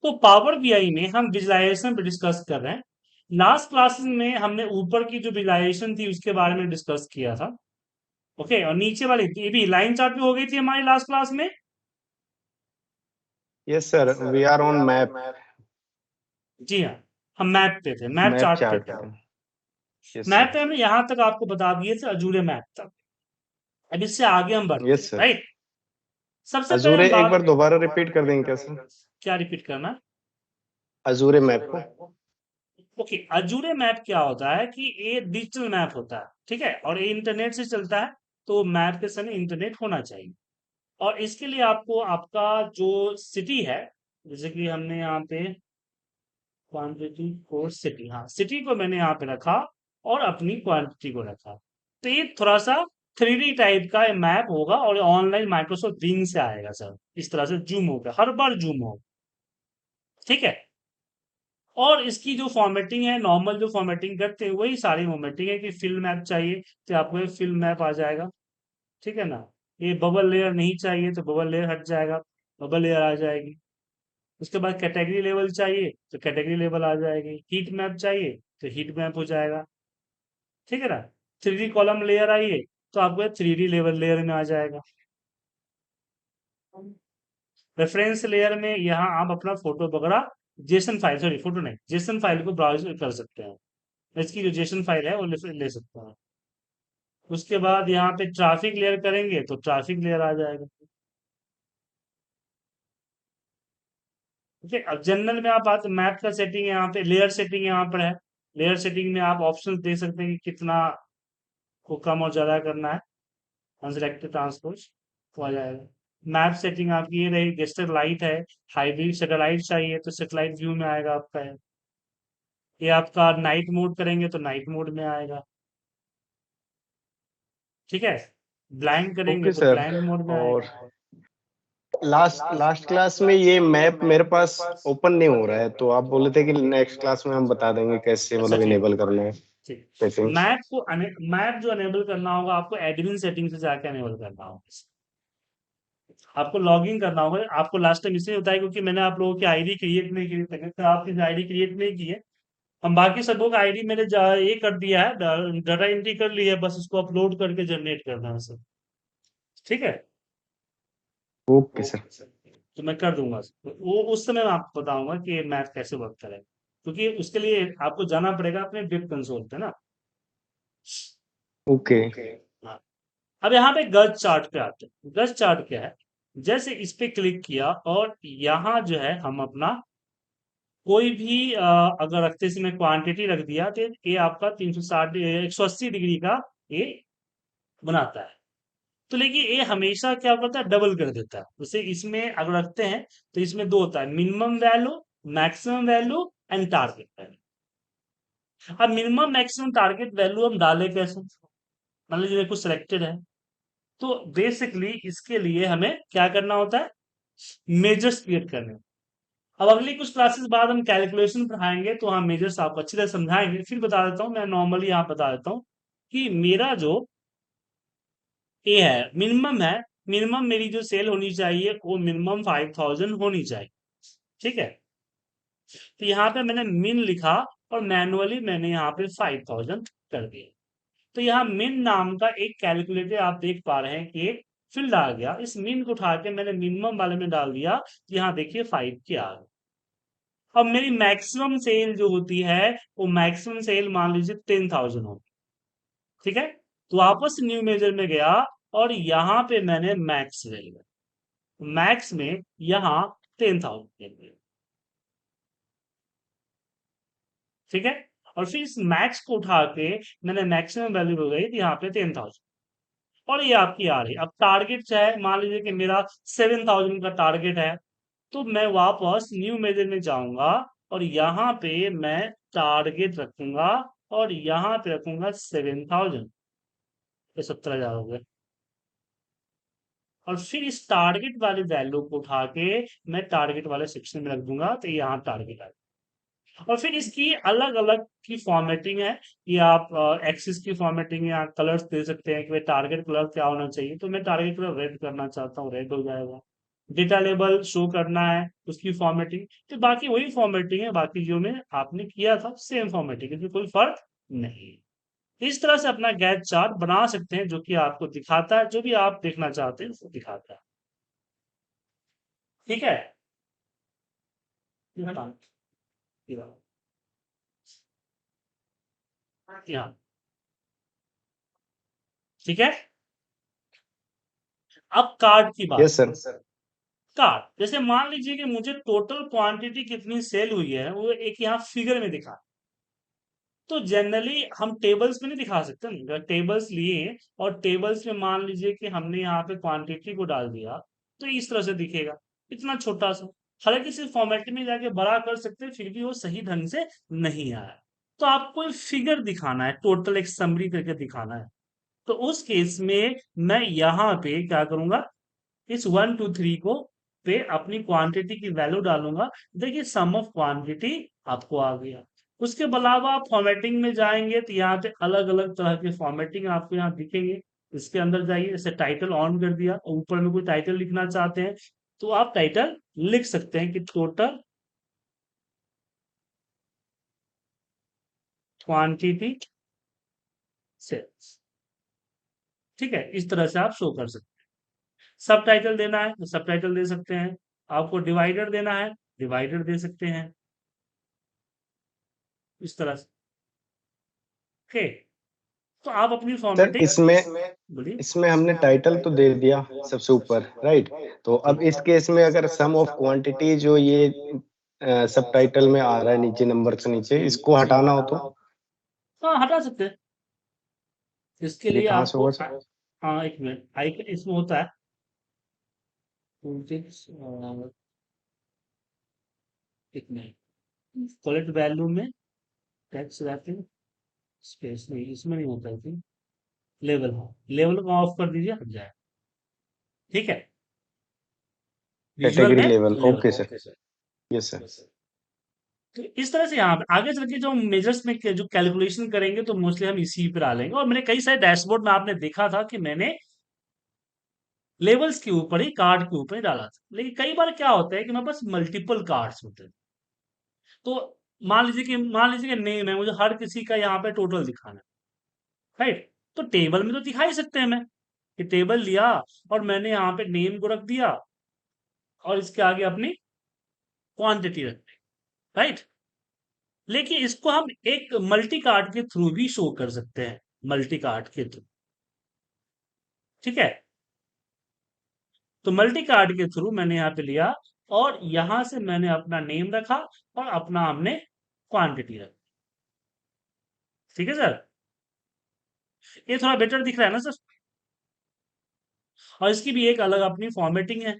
तो power BI में हम विजुअलाइजेशन पे डिस्कस कर रहे हैं। लास्ट क्लासेस में हमने ऊपर की जो विजुअलाइजेशन थी उसके बारे में डिस्कस किया था। ओके, और नीचे वाली ये भी लाइन चार्ट पे हो गई थी हमारी लास्ट क्लास में। Yes sir, we are on map. जी हाँ, हम मैप पे थे, मैप मैप चार्ट पे चार्ट थे। पे। Yes map sir. पे हमने यहां तक आपको बता दिए थे, अजूरे मैप तक। अब इससे आगे हम बढ़ते हैं, यस सर। राइट। सबसे पहले अजूरे हम एक बात, बार दोबारा रिपीट कर देंगे क्या सर? क्या रिपीट करना? अजूरे मैप को। ओके, अजूरे मैप क्या होता है कि ये डिजिटल मैप होता है, ठीक है, और ये इंटरनेट से चलता है। तो मैप के समय इंटरनेट होना चाहिए। और इसके लिए आपको आपका जो सिटी है, जैसे कि हमने यहाँ पे क्वांटिटी को सिटी, हाँ सिटी को मैंने यहाँ पे रखा और अपनी क्वांटिटी को रखा। तो ये थोड़ा सा 3D टाइप का मैप होगा और ऑनलाइन माइक्रोसॉफ्ट बिंग से आएगा सर। इस तरह से जूम होगा, हर बार जूम होगा, ठीक है। और इसकी जो फॉर्मेटिंग है, नॉर्मल जो फॉर्मेटिंग करते हैं वही सारी फॉर्मेटिंग है कि फिल मैप चाहिए तो आपको ये फिल मैप आ जाएगा, ठीक है ना। ये बबल लेयर नहीं चाहिए तो बबल लेयर हट जाएगा, बबल लेयर आ जाएगी। उसके बाद कैटेगरी लेवल चाहिए तो कैटेगरी लेवल आ जाएगी, हीट मैप चाहिए तो हीट मैप हो जाएगा, ठीक है ना। 3D कॉलम लेयर आइए तो आपको 3D लेवल लेयर में आ जाएगा। रेफरेंस लेयर में यहाँ आप अपना फोटो वगैरह, जेसन फाइल, सॉरी फोटो नहीं, जेसन फाइल को ब्राउज कर सकते हैं। इसकी जो जेसन फाइल है वो ले सकते हैं। उसके बाद यहाँ पे ट्रैफिक लेयर करेंगे तो ट्रैफिक लेयर आ जाएगा। ठीक है, अब जनरल में आप आते, मैप का सेटिंग यहाँ पे, लेयर सेटिंग यहाँ पर है। लेयर सेटिंग में आप ऑप्शन दे सकते हैं कि कितना को कम और ज्यादा करना है। अनसिलेक्टेड ट्रांसपोज तो आ जाएगा। मैप सेटिंग आपकी ये रही, गेस्टर लाइट है, हाइब्रिड सैटेलाइट चाहिए तो सैटेलाइट व्यू में आएगा आपका है। ये आपका नाइट मोड करेंगे तो नाइट मोड में आएगा, ठीक है। ब्लाइंड करेंगे ओके तो सर। ब्लाइंड मोड में और आएगा। लास्ट लास्ट क्लास में ये मैप मेरे पास ओपन नहीं हो रहा है, तो आप बोले थे कि नेक्स्ट क्लास में हम बता देंगे कैसे अच्छा मतलब ठीक, इनेबल करना है ठीक। सेटिंग्स। मैप को मैप जो अनेबल करना होगा आपको एडमिन सेटिंग से जाके अनेबल करना होगा। आपको लॉगिन करना होगा। आपको लास्ट टाइम इसलिए बताया क्योंकि मैंने आप लोगों की आईडी क्रिएट नहीं की थी, तो आपकी आईडी क्रिएट नहीं की है। हम बाकी सबों का आईडी मैंने ये कर दिया है, डाटा एंट्री कर ली है, बस उसको अपलोड करके जनरेट करना है सर, ठीक है। Okay sir. तो मैं कर दूंगा, तो वो उस समय मैं आपको बताऊंगा कि मैथ कैसे वर्क करेगा, क्योंकि उसके लिए आपको जाना पड़ेगा अपने वेब कंसोल पे ना। ओके। हाँ। अब यहाँ पे गज चार्ट पे आते हैं। गज चार्ट क्या है? जैसे इस पे क्लिक किया और यहाँ जो है हम अपना कोई भी अगर रखते समय क्वांटिटी रख दिया तो ये आपका 360 180 डिग्री का ये बनाता है। तो लेकिन ये हमेशा क्या करता है, डबल कर देता है। जैसे इसमें अगर रखते हैं तो इसमें दो होता है, minimum value, maximum value and target value. अब मिनिमम मैक्सिमम टारगेट वैल्यू हम डालें कैसे? मान लीजिए कुछ सिलेक्टेड है, तो बेसिकली इसके लिए हमें क्या करना होता है, मेजर्स क्रिएट करने। अब अगली कुछ क्लासेस बाद हम कैलकुलेशन पढ़ाएंगे तो हम मेजर्स आपको अच्छी तरह समझाएंगे। फिर बता देता हूँ, मैं नॉर्मली यहाँ बता देता हूँ कि मेरा जो ये है, मिनिमम है, मिनिमम मेरी जो सेल होनी चाहिए वो मिनिमम 5000 होनी चाहिए, ठीक है। तो यहाँ पे मैंने मिन लिखा और मैनुअली मैंने यहाँ पे 5000 कर दिया। तो यहाँ मिन नाम का एक कैलकुलेटर आप देख पा रहे हैं कि एक फील्ड आ गया। इस मिन को उठा के मैंने मिनिमम वाले में डाल दिया, यहाँ देखिए 5 की आ गई। अब मेरी मैक्सिमम सेल जो होती है वो मैक्सिमम सेल मान लीजिए 10,000 होगी, ठीक है। तो वापस न्यू मेजर में गया और यहाँ पे मैंने मैक्स ले लिया। मैक्स में यहाँ 10,000, ठीक है। और फिर इस मैक्स को उठा के मैंने मैक्सिमम वैल्यू हो गई थी यहाँ पे 10,000, और ये आपकी आ रही। अब टारगेट चाहे मान लीजिए कि मेरा 7,000 का टारगेट है, तो मैं वापस न्यू मेजर में जाऊंगा और यहाँ पे मैं टारगेट रखूंगा और यहाँ पे रखूंगा 7,000, ये 17,000 हो गए। और फिर इस टारगेट वाले वैल्यू को उठा के मैं टारगेट वाले सेक्शन में रख दूंगा तो ये यहाँ टारगेट आ गया। और फिर इसकी अलग अलग की फॉर्मेटिंग है। ये आप एक्सिस की फॉर्मेटिंग या कलर्स दे सकते हैं कि भाई टारगेट कलर क्या होना चाहिए। तो मैं टारगेट कलर रेड करना चाहता हूँ, रेड हो जाएगा। डेटा लेबल शो करना है, उसकी फॉर्मेटिंग, तो बाकी वही फॉर्मेटिंग है, बाकी जो में आपने किया था सेम फॉर्मेटिंग, इसमें कोई फर्क नहीं है। इस तरह से अपना गैट चार्ट बना सकते हैं, जो कि आपको दिखाता है जो भी आप देखना चाहते हैं उसको दिखाता है। ठीक है, ये हटा, ये वाला, यहाँ, ठीक है। अब कार्ड की बात, यस सर। कार्ड जैसे मान लीजिए कि मुझे टोटल क्वांटिटी कितनी सेल हुई है वो एक यहाँ फिगर में दिखा, तो जनरली हम टेबल्स में नहीं दिखा सकते ना, अगर टेबल्स लिए और टेबल्स में मान लीजिए कि हमने यहाँ पे क्वांटिटी को डाल दिया, तो इस तरह से दिखेगा, इतना छोटा सा। हालांकि सिर्फ फॉर्मेट में जाके बड़ा कर सकते हैं, फिर भी वो सही ढंग से नहीं आया। तो आपको एक फिगर दिखाना है, टोटल एक समरी करके दिखाना है। तो उस केस में मैं यहाँ पे क्या करूंगा, इस 1 2 3 को पे अपनी क्वांटिटी की वैल्यू डालूंगा। देखिए सम ऑफ क्वांटिटी आपको आ गया। उसके अलावा आप फॉर्मेटिंग में जाएंगे तो यहाँ पे अलग अलग तरह के फॉर्मेटिंग आपको यहाँ दिखेंगे। इसके अंदर जाइए, जैसे टाइटल ऑन कर दिया और ऊपर में कोई टाइटल लिखना चाहते हैं तो आप टाइटल लिख सकते हैं कि टोटल क्वांटिटी सेल्स। ठीक है, इस तरह से आप शो कर सकते हैं। सब टाइटल देना है तो सब टाइटल दे सकते हैं, आपको डिवाइडर देना है डिवाइडर दे सकते हैं, इस तरह से। ओके, तो आप अपनी सर फॉर्मेटिंग, इसमें बोलिए। इसमें हमने टाइटल तो दे दिया सबसे ऊपर, राइट? तो अब इस केस में अगर सम ऑफ क्वांटिटी जो ये सब टाइटल में आ रहा है नीचे, नंबर से नीचे, इसको हटाना हो तो हाँ, हटा सकते हैं। इसके ये लिए कहाँ से आपको होगा सर? हाँ, एक मिनट, आइकन इसमें होता है, टूलटिप्स, एक मिनट, कलेक्ट वैल्यू में टेक्स्ट रैपिंग स्पेस नहीं, इसमें नहीं होता है। लेवल, हाँ, लेवल को ऑफ कर दीजिए, हट जाए। ठीक है, विजुअल कैटेगरी में level, level. Okay sir. Yes sir. तो इस तरह से यहाँ पे आगे चल के जो मेजर्स में जो कैलकुलेशन करेंगे तो मोस्टली हम इसी पे डालेंगे। और मैंने कई सारे डैशबोर्ड में आपने देखा था कि मैंने लेवल्स के ऊपर ही, कार्ड के ऊपर ही डाला था। लेकिन कई बार क्या होता है कि मेरे पास मल्टीपल कार्ड्स होते हैं, तो मान लीजिए कि नेम है, मुझे हर किसी का यहाँ पे टोटल दिखाना है, राइट? तो टेबल में तो दिखा ही सकते हैं मैं, कि टेबल लिया और मैंने यहाँ पे नेम को रख दिया और इसके आगे अपनी क्वांटिटी रख दी, राइट? लेकिन इसको हम एक मल्टी कार्ड के थ्रू भी शो कर सकते हैं, मल्टी कार्ड के थ्रू। ठीक है, तो मल्टी कार्ड के थ्रू मैंने यहाँ पे लिया और यहां से मैंने अपना नेम रखा और अपना हमने क्वांटिटी रखी। ठीक है सर, ये थोड़ा बेटर दिख रहा है ना सर? और इसकी भी एक अलग अपनी फॉर्मेटिंग है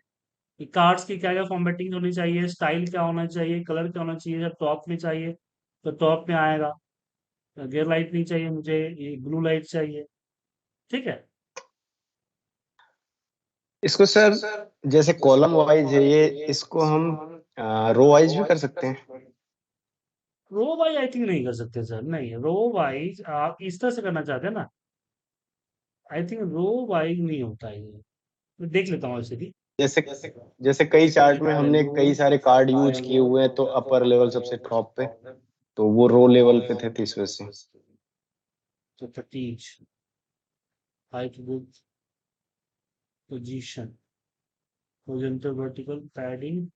कि कार्ड्स की क्या क्या फॉर्मेटिंग होनी चाहिए, स्टाइल क्या होना चाहिए, कलर क्या होना चाहिए। जब टॉप में चाहिए तो टॉप में आएगा, गेयर लाइट नहीं चाहिए मुझे, ये ब्लू लाइट चाहिए। ठीक है, इसको सर जैसे कॉलम वाइज है ये, इसको हम रो वाइज भी कर सकते हैं। रो वाइज आई थिंक नहीं कर सकते सर, नहीं, रो वाइज आप इस तरह से करना चाहते हैं ना, आई थिंक रो वाइज नहीं होता है ये। मैं देख लेता हूँ ऐसे भी। जैसे जैसे कई चार्ट में हमने कई सारे कार्ड यूज किए हुए हैं, तो अपर लेवल सबसे टॉप पे, तो वो रो लेवल पे थे, तो इस वजह से। तो फटीज, height, width, position, horizontal vertical, padding,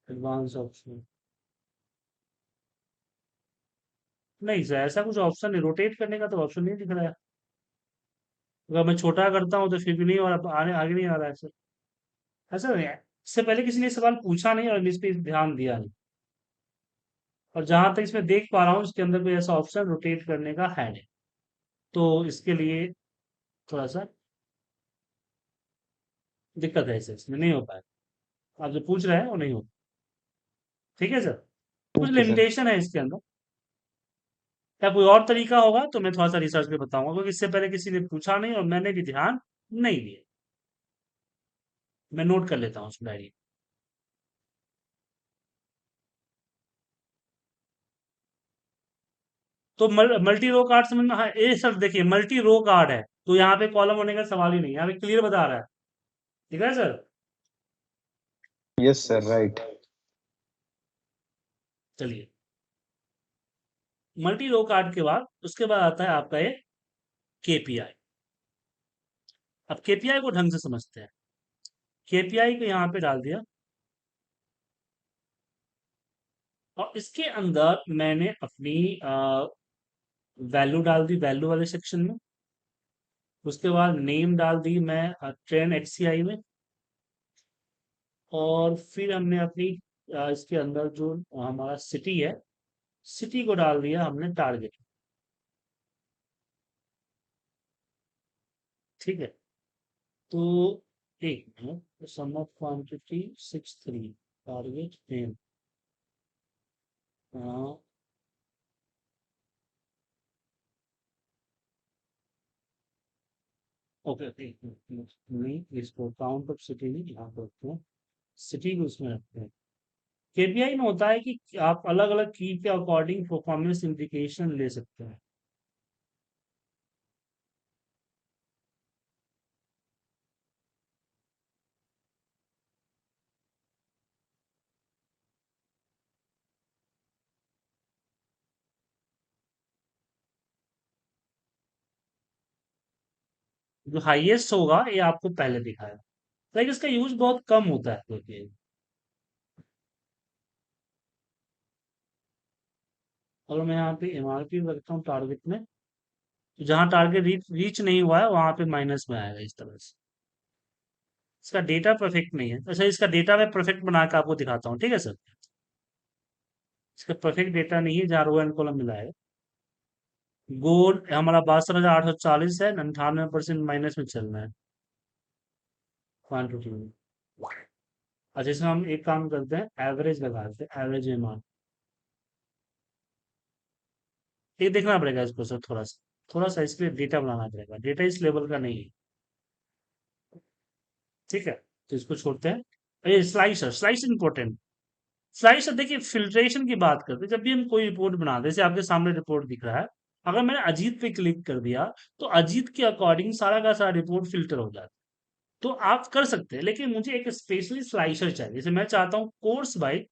advance option, नहीं सर ऐसा कुछ ऑप्शन नहीं, रोटेट करने का तो ऑप्शन नहीं दिख रहा है। अगर मैं छोटा करता हूँ तो फिर भी नहीं, और आने आगे नहीं आ रहा है सर। ऐसा नहीं है, इससे पहले किसी ने सवाल पूछा नहीं और इस पे ध्यान दिया नहीं। और जहां तक इसमें देख पा रहा हूँ इसके अंदर कोई ऐसा ऑप्शन रोटेट करने का है नहीं, तो इसके लिए थोड़ा सा दिक्कत है, इसे इसमें नहीं हो पाएगा। आप जो पूछ रहे हैं वो नहीं हो। ठीक है सर, कुछ ठीक है सर। लिमिटेशन है इसके अंदर। या कोई और तरीका होगा तो मैं थोड़ा सा रिसर्च पे बताऊंगा, क्योंकि इससे पहले किसी ने पूछा नहीं और मैंने भी ध्यान नहीं दिया। मैं नोट कर लेता हूँ उसको डायरी। तो मल्टी रो कार्ड समझ में, हाँ ये सर देखिए मल्टी रो कार्ड है तो यहाँ पे कॉलम होने का सवाल ही नहीं है, यहाँ पे क्लियर बता रहा है। ठीक है सर, यस सर, राइट। चलिए, मल्टी रो कार्ड के बाद उसके बाद आता है आपका ये केपीआई। अब केपीआई को ढंग से समझते हैं। केपीआई को यहाँ पे डाल दिया और इसके अंदर मैंने अपनी वैल्यू डाल दी वैल्यू वाले सेक्शन में। उसके बाद नेम डाल दी मैं ट्रेन एक्सीआई में। और फिर हमने अपनी इसके अंदर जो हमारा सिटी है, सिटी को डाल दिया हमने टारगेट। ठीक है, तो एक minute, sum of quantity 63 target name. Okay, नहीं, इसको काउंट ऑफ सिटी नहीं, यहाँ पर रखते हैं सिटी को, उसमें रखते हैं। केपीआई में होता है कि आप अलग अलग की के अकॉर्डिंग परफॉर्मेंस इंडिकेशन ले सकते हैं। जो हाईएस्ट होगा ये आपको पहले दिखाएगा, लेकिन इसका यूज बहुत कम होता है केपीआई। अगर मैं यहाँ पे एमआरपी रखता हूँ टारगेट में, तो जहां टारगेट रीच नहीं हुआ है वहां पे माइनस में आएगा इस तरह से। इसका डेटा परफेक्ट नहीं है। अच्छा, इसका डेटा मैं परफेक्ट बना के आपको दिखाता हूँ, ठीक है सर। इसका परफेक्ट डेटा नहीं है जहाँ रो एंड कॉलम मिला है। गोल हमारा 62,840 है, 98% माइनस में चल रहा है क्वांटिटी में। अच्छा, इसमें हम एक काम करते हैं, एवरेज लगाते हैं, एवरेज एमआर। ये देखना पड़ेगा इसको सर, थोड़ा सा इसके लिए डेटा बनाना पड़ेगा, डेटा इस लेवल का नहीं है। ठीक है, तो इसको छोड़ते हैं। ये स्लाइसर, स्लाइस इंपॉर्टेंट। स्लाइसर देखिए, फिल्ट्रेशन की बात करते हैं, जब भी हम कोई रिपोर्ट बनाते हैं, जैसे आपके सामने रिपोर्ट दिख रहा है, अगर मैंने अजीत पे क्लिक कर दिया तो अजीत के अकॉर्डिंग सारा का सारा रिपोर्ट फिल्टर हो जाता है। तो आप कर सकते हैं, लेकिन मुझे एक स्पेशली स्लाइसर चाहिए, जैसे मैं चाहता हूँ कोर्स बाय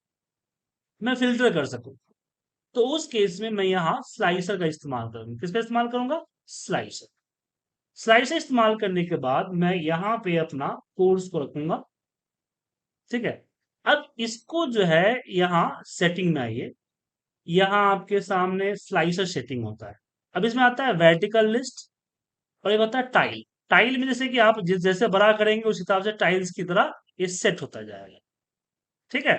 मैं फिल्टर कर सकूं। तो उस केस में मैं यहाँ स्लाइसर का इस्तेमाल करूंगा। किसका इस्तेमाल करूंगा? स्लाइसर। स्लाइसर इस्तेमाल करने के बाद मैं यहाँ पे अपना कोर्स को रखूंगा। ठीक है, अब इसको जो है यहाँ सेटिंग में आइए, यहाँ आपके सामने स्लाइसर सेटिंग होता है। अब इसमें आता है वर्टिकल लिस्ट और एक होता है टाइल। टाइल में जैसे कि आप जैसे बड़ा करेंगे उस हिसाब से टाइल्स की तरह ये सेट होता जाएगा। ठीक है,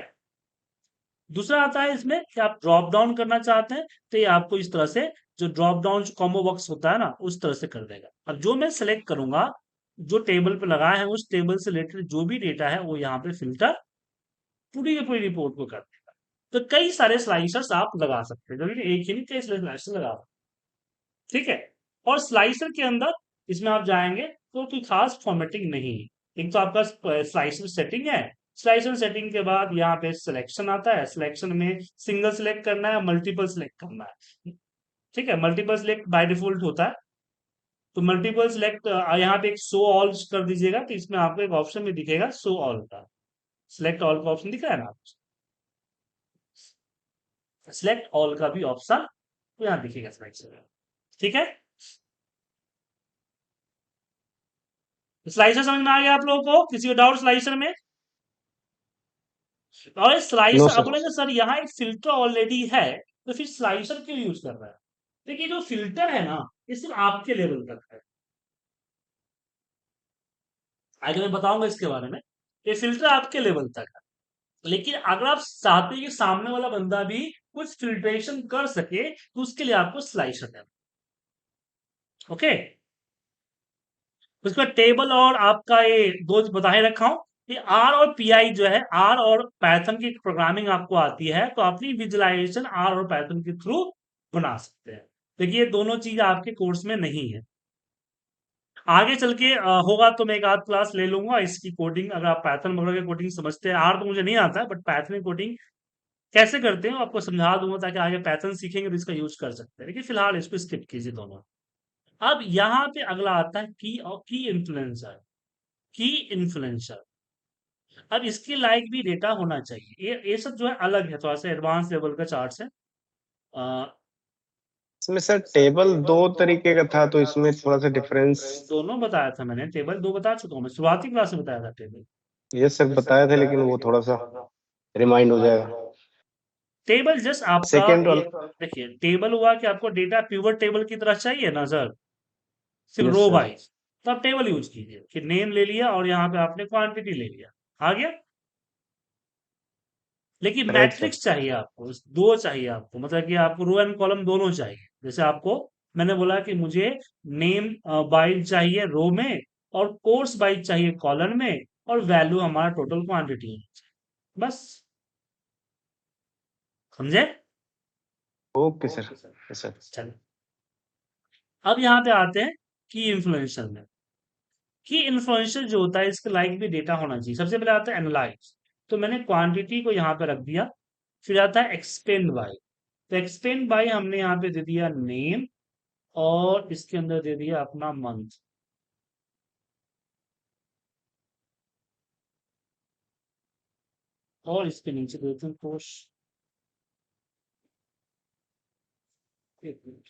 दूसरा आता है इसमें कि आप ड्रॉप डाउन करना चाहते हैं, तो ये आपको इस तरह से जो ड्रॉप डाउन कॉम्बो बॉक्स होता है ना, उस तरह से कर देगा। और जो मैं सेलेक्ट करूंगा, जो टेबल पे लगाया है उस टेबल से रिलेटेड जो भी डेटा है वो यहाँ पे फिल्टर पूरी की पूरी रिपोर्ट को कर देगा। तो कई सारे स्लाइसर्स आप लगा सकते हैं, जरूरी एक ही नहीं, कई सारे स्लाइसर लगा सकते हैं। ठीक है, और स्लाइसर के अंदर इसमें आप जाएंगे तो कोई खास फॉर्मेटिंग नहीं है। एक तो आपका स्लाइसर सेटिंग है, स्लाइसर सेटिंग के बाद यहाँ पे सिलेक्शन आता है, सिलेक्शन में सिंगल सिलेक्ट करना है, मल्टीपल सिलेक्ट करना है। ठीक है, मल्टीपल सिलेक्ट बाय डिफॉल्ट होता है, तो मल्टीपल सिलेक्ट यहाँ पे एक शो ऑल कर दीजिएगा, तो इसमें आपको एक ऑप्शन में दिखेगा शो ऑल का, सिलेक्ट ऑल का ऑप्शन दिख रहा है ना, सिलेक्ट ऑल का भी ऑप्शन तो यहाँ दिखेगा स्लाइसर। ठीक है, स्लाइसर समझ में आ गया आप लोगों को? किसी को डाउट स्लाइसर में? और नो स्लाइसर अब सर। बोलेंगे सर यहाँ एक फिल्टर ऑलरेडी है, तो फिर स्लाइसर क्यों यूज कर रहा है? देखिए, जो फिल्टर है ना, ये सिर्फ आपके लेवल तक है। आगे मैं बताऊंगा इसके बारे में। ये फिल्टर आपके लेवल तक है, लेकिन अगर आप चाहते हैं कि सामने वाला बंदा भी कुछ फिल्ट्रेशन कर सके, तो उसके लिए आपको स्लाइसर देना। ओके, उसका टेबल और आपका ये दो बता ही रखा हूं। ये आर और पीआई जो है, आर और पाइथन की प्रोग्रामिंग आपको आती है तो अपनी विजुअलाइजेशन आर और पाइथन के थ्रू बना सकते हैं। देखिए, ये दोनों चीज आपके कोर्स में नहीं है। आगे चल के होगा तो मैं एक आध क्लास ले लूंगा इसकी कोडिंग, अगर आप पाइथन वगैरह की कोडिंग समझते हैं। आर तो मुझे नहीं आता है, बट पाइथन की कोडिंग कैसे करते हैं वो आपको समझा दूंगा, ताकि आगे पाइथन सीखेंगे तो इसका यूज कर सकते हैं। लेकिन फिलहाल इसको स्किप कीजिए दोनों। अब यहाँ पे अगला आता है की और की इन्फ्लुएंसर। की इन्फ्लुएंसर, अब इसके लायक भी डेटा होना चाहिए। ये सब जो है अलग है, थोड़ा सा एडवांस लेवल का चार्ट है। अ, इसमें सर टेबल दो तरीके का था, तो इसमें थोड़ा सा डिफरेंस। दोनों बताया था मैंने, टेबल दो बता चुका हूँ मैं, शुरुआती क्लास में बताया था टेबल। ये सर बताया था, लेकिन वो थोड़ा सा रिमाइंड हो जाएगा। टेबल जस्ट आपका सेकेंड ये, वाला। देखिए टेबल हुआ कि आपको डेटा प्यूवर टेबल की तरह चाहिए ना सर, सिर्फ यस रो सर। वाइज, तो आप टेबल यूज कीजिए कि नेम ले लिया और यहाँ पे आपने क्वांटिटी ले लिया, आ गया। लेकिन राइट सर। मैट्रिक्स चाहिए आपको, दो चाहिए आपको, मतलब कि आपको रो एंड कॉलम दोनों चाहिए। जैसे आपको मैंने बोला कि मुझे नेम बाइट चाहिए रो में, और कोर्स बाइट चाहिए कॉलम में, और वैल्यू हमारा टोटल क्वांटिटी है, बस। समझे? Okay sir. Yes sir. चलो, अब यहाँ पे आते हैं की इन्फ्लुएंसर में। की इन्फ्लुएंसर जो होता है, इसके लाइक भी डेटा होना चाहिए। सबसे पहले आता है एनालाइज, तो मैंने क्वांटिटी को यहाँ पे रख दिया। फिर आता है एक्सपेंड बाय, तो एक्सपेंड बाय हमने यहाँ पे दे दिया नेम, और इसके अंदर दे दिया अपना मंथ। और इसके नीचे दे देते हैं कोश। एक मिनट।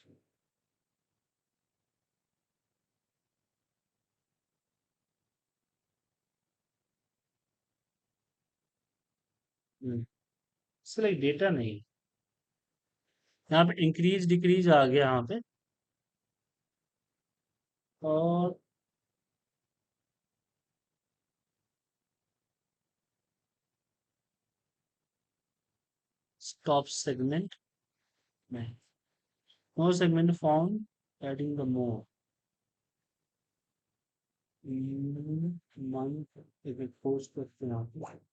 सिलेक्ट डेटा नहीं, यहाँ पे इंक्रीज डिक्रीज आ गया यहाँ पे, और स्टॉप सेगमेंट नहीं, more segment found adding the more month, एक पोस्ट करते हैं यहाँ पे।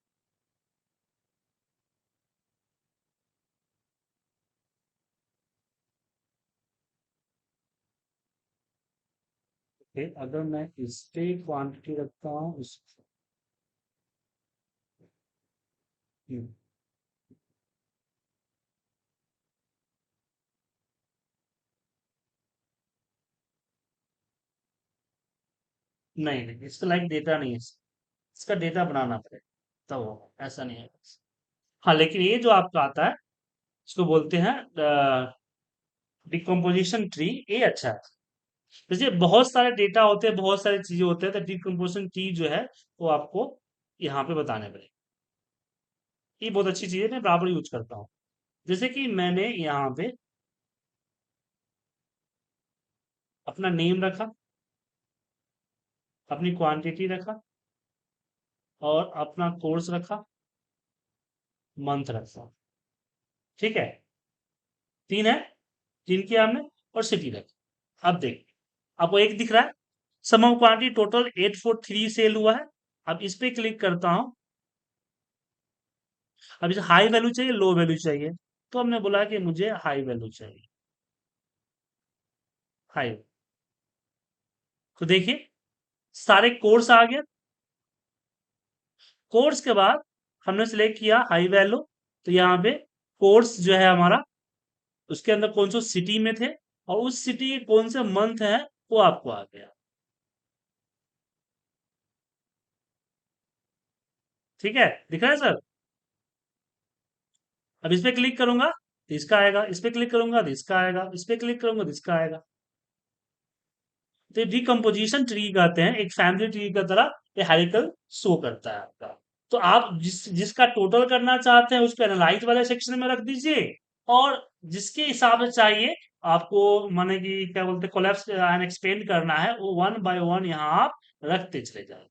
ओके, अगर मैं इस पे क्वांटिटी रखता हूँ इस, हम्म, नहीं नहीं, इसका लाइक डेटा नहीं है, इसका डेटा बनाना पड़ेगा तब होगा, ऐसा नहीं है। हाँ, लेकिन ये जो आपका आता है, इसको बोलते हैं डिकम्पोजिशन ट्री, ये अच्छा है। जैसे बहुत सारे डेटा होते हैं, बहुत सारी चीजें होते हैं, तो डिकम्पोजिशन ट्री जो है वो आपको यहाँ पे बताने पड़ेगा। ये बहुत अच्छी चीज है, मैं बराबर यूज करता हूँ। जैसे कि मैंने यहाँ पे अपना नेम रखा, अपनी क्वांटिटी रखा, और अपना कोर्स रखा, मंथ रखा, ठीक है, तीन है, तीन किया हमने, और सिटी रखी। अब देख, आपको एक दिख रहा है, सम ऑफ क्वांटिटी टोटल 843 सेल हुआ है। अब इस पे क्लिक करता हूं। अब इसे हाई वैल्यू चाहिए, लो वैल्यू चाहिए, तो हमने बोला कि मुझे हाई वैल्यू चाहिए, हाई। तो देखिए सारे कोर्स आ गया। कोर्स के बाद हमने सिलेक्ट किया हाई वैल्यू, तो यहाँ पे कोर्स जो है हमारा, उसके अंदर कौन सा सिटी में थे, और उस सिटी के कौन से मंथ है, वो आपको आ गया। ठीक है, दिख रहा है सर? अब इस पे क्लिक करूंगा तो इसका आएगा, इस पे क्लिक करूंगा तो इसका आएगा, इस पे क्लिक करूंगा तो इसका आएगा। तो डिकम्पोजिशन ट्री कहते हैं, एक फैमिली ट्री की तरह ये हेरिकल शो करता है आपका। तो आप जिसका टोटल करना चाहते हैं उसको एनालाइज वाले सेक्शन में रख दीजिए, और जिसके हिसाब से चाहिए आपको, माने कि क्या बोलते हैं, कोलैप्स एंड एक्सपेंड करना है, वो वन बाय वन यहाँ आप रखते चले जाए।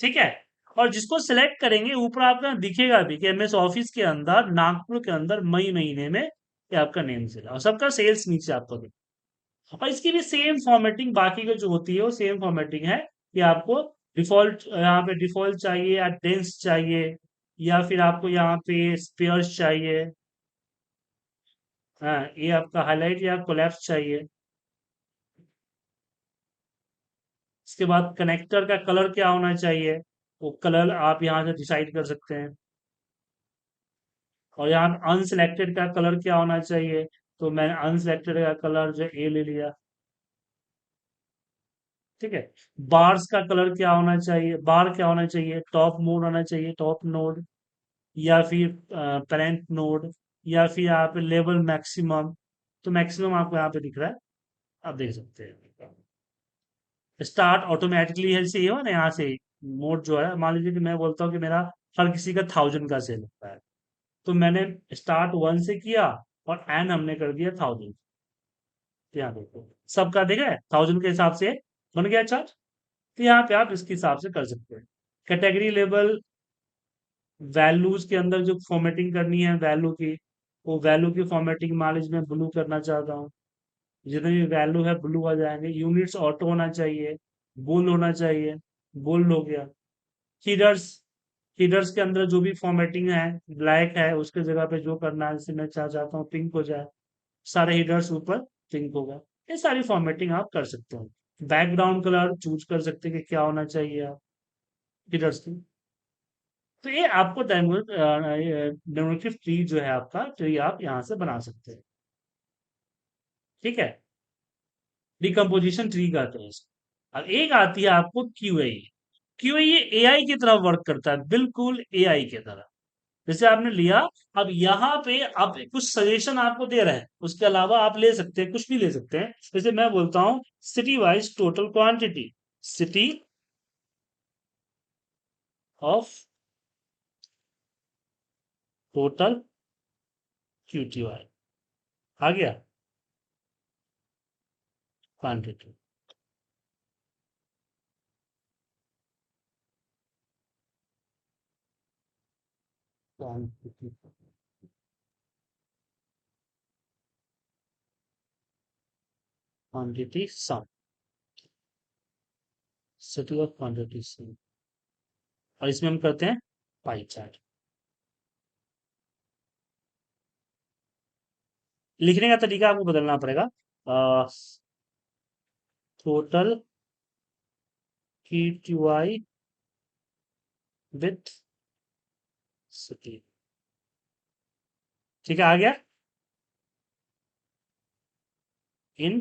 ठीक है, और जिसको सिलेक्ट करेंगे ऊपर आपका दिखेगा भी कि एमएस ऑफिस के अंदर नागपुर के अंदर मई महीने में ये आपका नेम से, और सबका सेल्स नीचे आपको दिखेगा। और इसकी भी सेम फॉर्मेटिंग बाकी की जो होती है वो सेम फॉर्मेटिंग है, कि आपको डिफॉल्ट यहाँ पे डिफॉल्ट चाहिए, या डेंस चाहिए, या फिर आपको यहाँ पे स्पेयर्स चाहिए, हाँ, ये आपका हाईलाइट या कोलैप्स चाहिए। इसके बाद कनेक्टर का कलर क्या होना चाहिए, वो कलर आप यहाँ से डिसाइड कर सकते हैं। और यहाँ अनसिलेक्टेड का कलर क्या होना चाहिए, तो मैंने अनसिलेक्टेड का कलर जो ए ले लिया। ठीक है। बार्स का कलर क्या होना चाहिए, बार क्या होना चाहिए, टॉप मोड होना चाहिए, टॉप नोड, या फिर पेरेंट नोड, या फिर यहाँ पे लेवल मैक्सिमम। तो मैक्सिमम आपको यहाँ पे दिख रहा है, आप देख सकते हैं। स्टार्ट ऑटोमेटिकली है, जैसे ये हो ना यहाँ से मोड जो है, मान लीजिए कि मैं बोलता हूँ कि मेरा हर किसी का 1000 का सेल होता है, तो मैंने स्टार्ट 1 से किया और एंड हमने कर दिया 1000। तो यहाँ देखो सबका देखा है 1000 के हिसाब से बन गया चार्ट। तो यहाँ पे आप इसके हिसाब से कर सकते हैं। कैटेगरी लेवल, वैल्यूज के अंदर जो फॉर्मेटिंग करनी है वैल्यू की, वो वैल्यू की फॉर्मेटिंग मान लीजिए मैं ब्लू करना चाहता हूँ, जितने भी वैल्यू है ब्लू आ जाएंगे। यूनिट्स ऑटो होना चाहिए, बुल होना चाहिए, बुल हो गया। हीडर्स, हीडर्स के अंदर जो भी फॉर्मेटिंग है ब्लैक है, उसके जगह पे जो करना है, जैसे मैं चाहता हूँ पिंक हो जाए, सारे हीडर्स ऊपर पिंक होगा। ये सारी फॉर्मेटिंग आप कर सकते हो। बैकग्राउंड कलर चूज कर सकते हैं कि क्या होना चाहिए आप हीडर्स की। तो ये आपको डेमोक्रेटिव ट्री जो है आपका ट्री आप यहाँ से बना सकते हैं। ठीक है, डिकम्पोजिशन ट्री कहते हैं इसको। अब एक आती है आपको क्यूए। क्यूए ये एआई की तरह वर्क करता है, बिल्कुल एआई की तरह। जैसे आपने लिया, अब यहाँ पे आप कुछ सजेशन आपको दे रहे हैं, उसके अलावा आप ले सकते हैं, कुछ भी ले सकते हैं। जैसे मैं बोलता हूँ city wise total quantity, city of total QTY, आ गया quantity. Quantity, quantity sum, city of quantity sum, और इसमें हम करते हैं पाई चार्ट। लिखने का तरीका आपको बदलना पड़ेगा। Total QTY with city. ठीक है, आ गया इन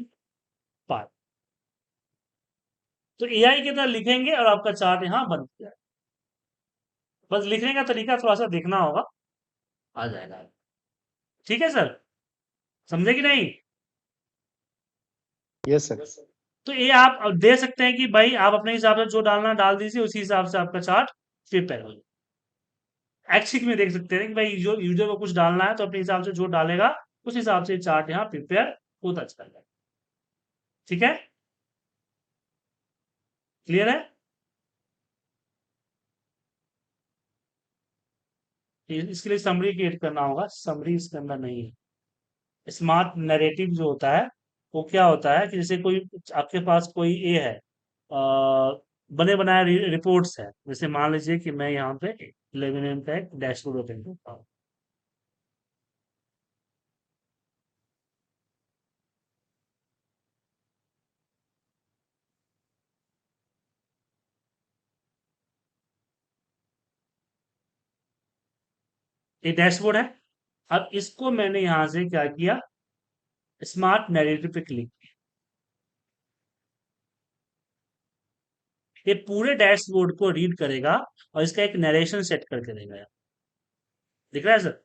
पाई। तो एआई की तरह लिखेंगे और आपका चार्ट यहाँ बन जाए। बस लिखने का तरीका थोड़ा सा देखना होगा, आ जाएगा। ठीक है सर, समझे कि नहीं? Yes sir. तो ये आप अब दे सकते हैं कि भाई आप अपने हिसाब से जो डालना डाल दीजिए, उसी हिसाब से आपका चार्ट प्रिपेयर हो जाए। एक्सिक में देख सकते हैं कि भाई जो यूजर को कुछ डालना है तो अपने हिसाब से जो डालेगा उस हिसाब से चार्ट यहाँ प्रिपेयर होता चला। ठीक है, क्लियर है? इसके लिए समरी क्रिएट करना होगा, समरी इसके अंदर नहीं है। स्मार्ट नैरेटिव जो होता है वो क्या होता है कि जैसे कोई आपके पास कोई ये है, बने बनाए रिपोर्ट्स है। जैसे मान लीजिए कि मैं यहाँ पे 11 का एक डैशबोर्ड ओपन करता हूँ। ये डैशबोर्ड है। अब इसको मैंने यहाँ से क्या किया, स्मार्ट नैरेटिव पे क्लिक किया। ये पूरे डैशबोर्ड को रीड करेगा और इसका एक नरेशन सेट करके देगा। दिख रहा है sir?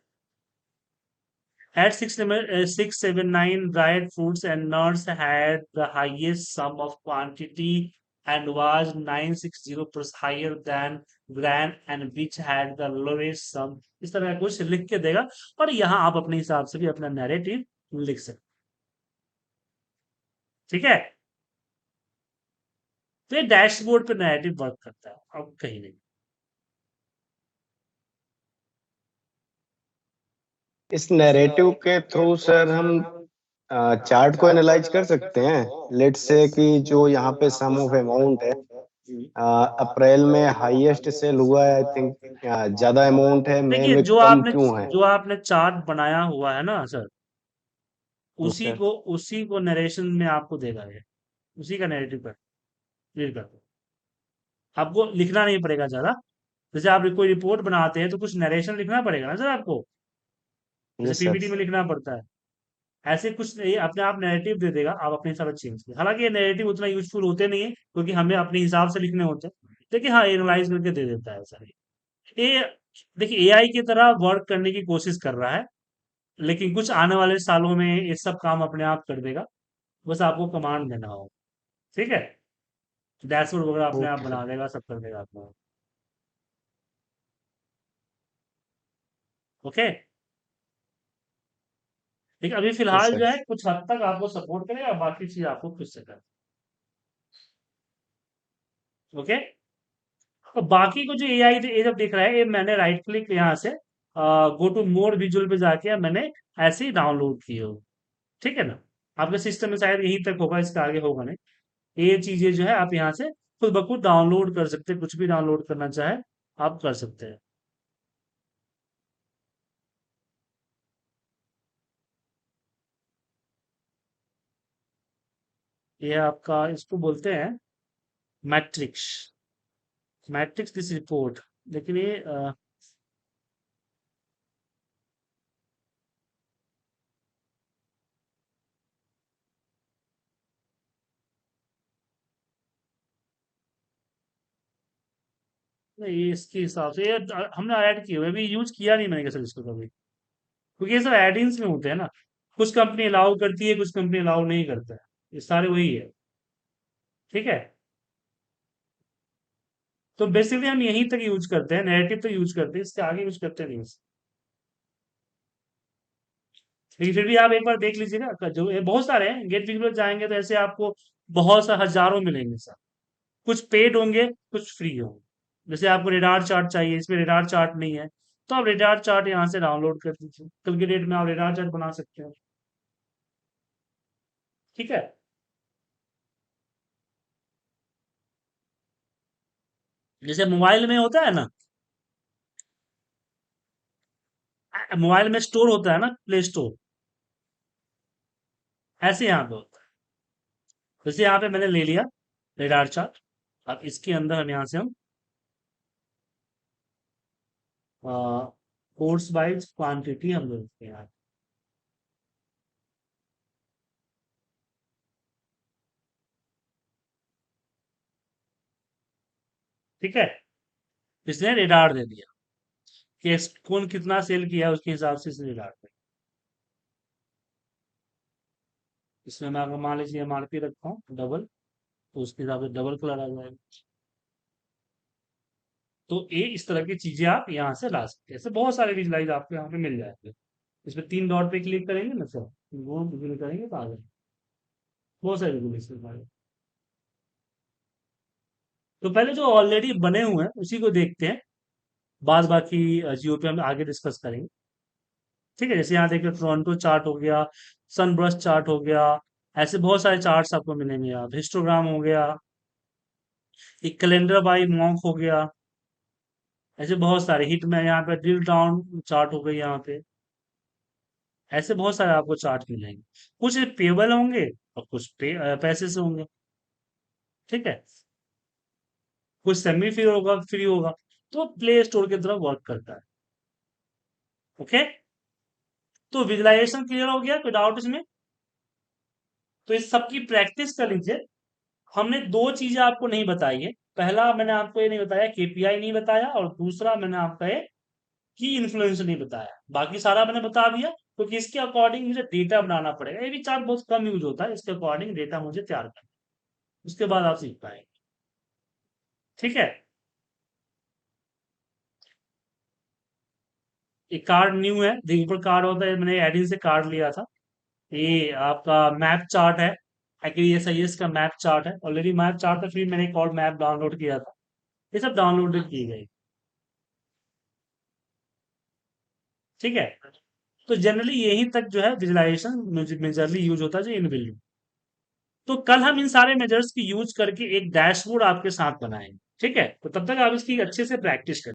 At 679, dried fruits and nuts had the highest sum of quantity and was 960% higher than grain, and which had the lowest sum। इस तरह का कुछ लिख के देगा और यहाँ आप अपने हिसाब से भी अपना नैरेटिव लिख सकते। ठीक है, तो ये डैशबोर्ड पे नैरेटिव वर्क करता है, अब कहीं नहीं। इस नैरेटिव के थ्रू सर हम चार्ट को एनालाइज कर सकते हैं। लेट्स से कि जो यहाँ पे सम ऑफ अमाउंट है, अप्रैल में हाईएस्ट सेल हुआ है, आई थिंक ज्यादा अमाउंट है, मई देखिए में कम क्यों है? जो आपने चार्ट बनाया हुआ है ना सर, यस सर। उसी को नरेशन में आपको देगा ये, उसी का नैरेटिव कर रीड कर दो। आपको लिखना नहीं पड़ेगा ज्यादा। जैसे आप कोई रिपोर्ट बनाते हैं तो कुछ नरेशन लिखना पड़ेगा ना सर आपको, जैसे यस सर। पीपीटी में लिखना पड़ता है। ऐसे कुछ नहीं, अपने आप नैरेटिव दे देगा, आप अपने हिसाब से चेंज कीजिए। हालांकि ये नैरेटिव उतना यूजफुल होते नहीं है, क्योंकि हमें अपने हिसाब से लिखने होते हैं, लेकिन हाँ एनालाइज करके दे देता है सारे। ये देखिए एआई की तरह वर्क करने की कोशिश कर रहा है, लेकिन कुछ आने वाले सालों में ये सब काम अपने आप कर देगा। बस आपको कमांड देना होगा। ठीक है, डैशबोर्ड वगैरह अपने आप ओके सर। बना देगा, सब कर देगा अपने आप। ओके। ठीक है, अभी यस फिलहाल सर। जो है कुछ हद तक आपको सपोर्ट करेगा, बाकी चीज आपको खुद से करना। ओके। तो बाकी को जो एआई ये जब दिख रहा है, ये मैंने राइट क्लिक यहाँ से गो टू मोर विजुअल पे जाके मैंने ऐसे ही डाउनलोड किए हो। ठीक है ना। आपके सिस्टम में शायद यहीं तक होगा, इसके आगे होगा नहीं। ये चीजें जो है आप यहाँ से खुद ब खुद डाउनलोड कर सकते हैं, कुछ भी डाउनलोड करना चाहे आप कर सकते हैं। ये आपका इसको बोलते हैं मैट्रिक्स, मैट्रिक्स दिस रिपोर्ट। लेकिन ये नहीं, ये इसके हिसाब से ये हमने ऐड किए हुए, अभी यूज किया नहीं मैंने सर इसको कभी, क्योंकि ये सब एड इन्स में होते हैं ना। कुछ कंपनी अलाउ करती है, कुछ कंपनी अलाउ नहीं करता है। ये सारे वही है। ठीक है। तो बेसिकली हम यहीं तक यूज करते हैं, नैरेटिव तक यूज करते हैं, इसके आगे यूज करते नहीं। लेकिन फिर भी आप एक बार देख लीजिएगा, जो ये बहुत सारे हैं, गेट विजुअल जाएंगे तो ऐसे आपको बहुत सा हजारों मिलेंगे सर। कुछ पेड होंगे, कुछ फ्री होंगे। जैसे आपको रेडार चार्ट चाहिए, इसमें रेडार चार्ट नहीं है, तो आप रेडार चार्ट यहाँ से डाउनलोड कर दीजिए, कल की डेट में आप रेडार चार्ट बना सकते हो। ठीक है। जैसे मोबाइल में होता है ना, मोबाइल में स्टोर होता है ना, प्ले स्टोर, ऐसे यहाँ पे होता है। जैसे यहाँ पे मैंने ले लिया रेडार चार्ट। अब इसके अंदर हम यहाँ से हम कोर्स वाइज क्वांटिटी हम देखते हैं यहाँ। ठीक है। इसने रेडार दे दिया कि कौन कितना सेल किया है, उसके हिसाब से इसने रेडार दे। इसमें मैं अगर मान लीजिए एमआरपी रखता हूँ डबल, तो उसके हिसाब से डबल कलर आ जाएगा। तो ये इस तरह की चीजें आप यहाँ से ला सकते हैं, ऐसे बहुत सारे विजुलाइज आपको यहाँ पे मिल जाएंगे। इसमें तीन डॉट पे क्लिक करेंगे ना सर, वो क्लिक करेंगे तो आ जाएगा। बहुत सारे विजुलाइज। तो पहले जो ऑलरेडी बने हुए हैं उसी को देखते हैं, बाद बाकी जियो पे हम आगे डिस्कस करेंगे। ठीक है। जैसे यहाँ देखिए टोरंटो चार्ट हो गया, सनब्रश चार्ट हो गया, ऐसे बहुत सारे चार्ट्स आपको मिलेंगे। आप हिस्टोग्राम हो गया, एक कैलेंडर बाई मॉन्क हो गया, ऐसे बहुत सारे हिट में यहाँ पे ड्रिल डाउन चार्ट हो गई यहाँ पे। ऐसे बहुत सारे आपको चार्ट मिलेंगे। कुछ पेबल होंगे और कुछ पैसे से होंगे। ठीक है। कुछ सेमी फ्री होगा, फ्री होगा। तो प्ले स्टोर की तरह वर्क करता है। ओके। तो विजुलाइजेशन क्लियर हो गया, कोई डाउट इसमें? तो इस सब की प्रैक्टिस कर लीजिए। हमने दो चीजें आपको नहीं बताई है। पहला मैंने आपको ये नहीं बताया, केपीआई नहीं बताया, और दूसरा मैंने आपका ये की इन्फ्लुएंस नहीं बताया। बाकी सारा मैंने बता दिया, क्योंकि इसके अकॉर्डिंग मुझे डेटा बनाना पड़ेगा। ये भी चार्ट बहुत कम यूज होता है, इसके अकॉर्डिंग डेटा मुझे तैयार करना है। उसके बाद आप सीख पाएंगे। ठीक है। एक कार्ड न्यू है, देखिए ऊपर कार्ड होता है, मैंने एडिन से कार्ड लिया था। ये आपका मैप चार्ट है, एक्चुअली ये सही का मैप चार्ट है, ऑलरेडी मैप चार्ट था, फिर मैंने एक और मैप डाउनलोड किया था। ये सब डाउनलोडेड की गई। ठीक है। तो जनरली यहीं तक जो है विजुलाइजेशन मेजरली यूज होता है, जो इन वैल्यू। तो कल हम इन सारे मेजर्स की यूज करके एक डैशबोर्ड आपके साथ बनाएंगे। ठीक है। तो तब तक आप इसकी अच्छे से प्रैक्टिस करें।